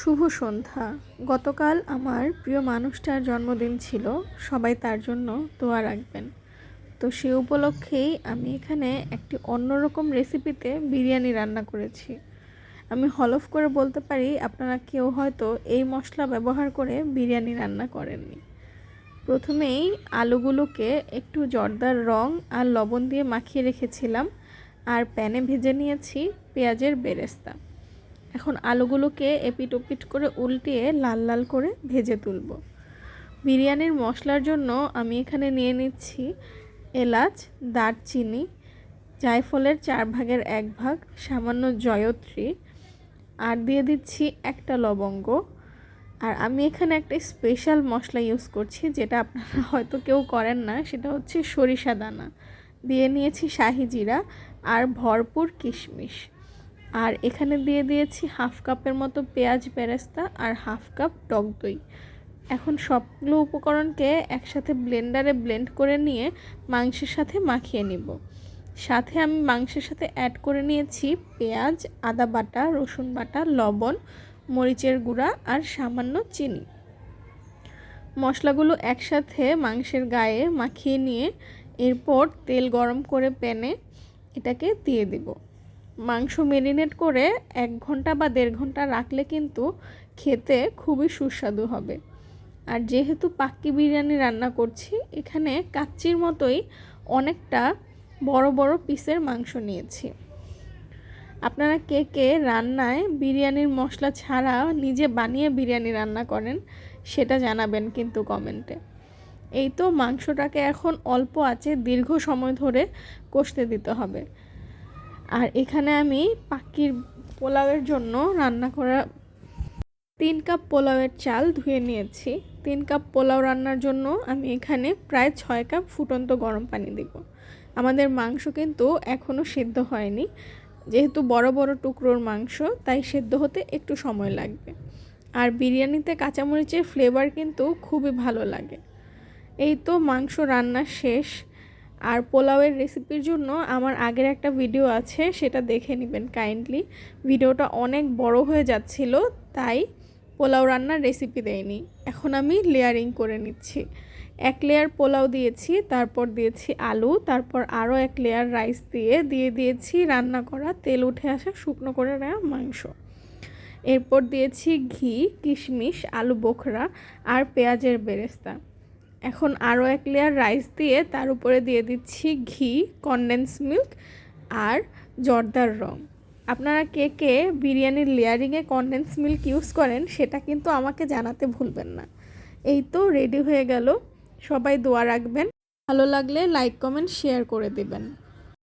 শুভ সন্ধ্যা। গতকাল আমার প্রিয় মানুষটার জন্মদিন ছিল, সবাই তার জন্য দোয়া রাখবেন। তো সে উপলক্ষেই আমি এখানে একটি অন্যরকম রেসিপিতে বিরিয়ানি রান্না করেছি। আমি হলফ করে বলতে পারি আপনারা কেউ হয়তো এই মশলা ব্যবহার করে বিরিয়ানি রান্না করেননি। প্রথমেই আলুগুলোকে একটু জর্দার রং আর লবণ দিয়ে মাখিয়ে রেখেছিলাম, আর প্যানে ভেজে নিয়েছি পেঁয়াজের বেরেস্তা। এখন আলুগুলোকে এপিট ওপিট করে উল্টিয়ে লাল লাল করে ভেজে তুলব। বিরিয়ানির মশলার জন্য আমি এখানে নিয়ে নিচ্ছি এলাচ, দারচিনি, জায়ফলের 1/4 ভাগ, সামান্য জয়ত্রী, আর দিয়ে দিচ্ছি একটা লবঙ্গ। আর আমি এখানে একটা স্পেশাল মশলা ইউজ করছি, যেটা আপনারা হয়তো কেউ করেন না, সেটা হচ্ছে সরিষা দানা। দিয়ে নিয়েছি শাহি জিরা আর ভরপুর কিশমিশ। আর এখানে দিয়ে দিয়েছি 1/2 কাপের মতো পেঁয়াজ বেরেস্তা আর 1/2 কাপ টক দই। এখন সবগুলো উপকরণকে একসাথে ব্লেন্ডারে ব্লেন্ড করে নিয়ে মাংসের সাথে মাখিয়ে নিব। সাথে আমি মাংসের সাথে অ্যাড করে নিয়েছি পেঁয়াজ, আদা বাটা, রসুন বাটা, লবণ, মরিচের গুঁড়া আর সামান্য চিনি। মশলাগুলো একসাথে মাংসের গায়ে মাখিয়ে নিয়ে এরপর তেল গরম করে প্যানে এটাকে দিয়ে দিব। মাংস ম্যারিনেট করে 1 ঘন্টা বা 1.5 ঘন্টা রাখলে কিন্তু খেতে খুবই সুস্বাদু হবে। আর যেহেতু পাক্কি বিরিয়ানি রান্না করছি, এখানে কাচ্চির মতোই অনেকটা বড় বড় পিসের মাংস নিয়েছি। আপনারা কে কে রান্নায় বিরিয়ানির মশলা ছাড়া নিজে বানিয়ে বিরিয়ানি রান্না করেন সেটা জানাবেন কিন্তু কমেন্টে। এই তো মাংসটাকে এখন অল্প আঁচে দীর্ঘ সময় ধরে কষতে দিতে হবে। আর এখানে আমি পাক্কির পোলাওয়ের জন্য রান্না করা 3 কাপ পোলাওয়ের চাল ধুয়ে নিয়েছি। 3 কাপ পোলাও রান্নার জন্য আমি এখানে প্রায় 6 কাপ ফুটন্ত গরম পানি দেব। আমাদের মাংস কিন্তু এখনও সেদ্ধ হয়নি, যেহেতু বড় বড় টুকরোর মাংস, তাই সেদ্ধ হতে একটু সময় লাগবে। আর বিরিয়ানিতে কাঁচামরিচের ফ্লেভার কিন্তু খুবই ভালো লাগে। এই তো মাংস রান্না শেষ। আর পোলাওয়ের রেসিপির জন্য আমার আগের একটা ভিডিও আছে, সেটা দেখে নেবেন কাইন্ডলি। ভিডিওটা অনেক বড় হয়ে যাচ্ছিল, তাই পোলাও রান্নার রেসিপি দেয়নি। এখন আমি লেয়ারিং করে নিচ্ছি। 1 লেয়ার পোলাও দিয়েছি, তারপর দিয়েছি আলু, তারপর আরও 1 লেয়ার রাইস দিয়ে দিয়েছি রান্না করা তেল উঠে আসা শুকনো করে নেওয়া মাংস। এরপর দিয়েছি ঘি, কিশমিশ, আলু বোখরা আর পেঁয়াজের বেরেস্তা। এখন আরও 1 লেয়ার রাইস দিয়ে তার উপরে দিয়ে দিচ্ছি ঘি, কনডেন্স মিল্ক আর জর্দার রং। আপনারা কে কে বিরিয়ানির লেয়ারিংয়ে কনডেন্স মিল্ক ইউজ করেন সেটা কিন্তু আমাকে জানাতে ভুলবেন না। এই তো রেডি হয়ে গেল। সবাই দোয়া রাখবেন। ভালো লাগলে লাইক, কমেন্ট, শেয়ার করে দেবেন।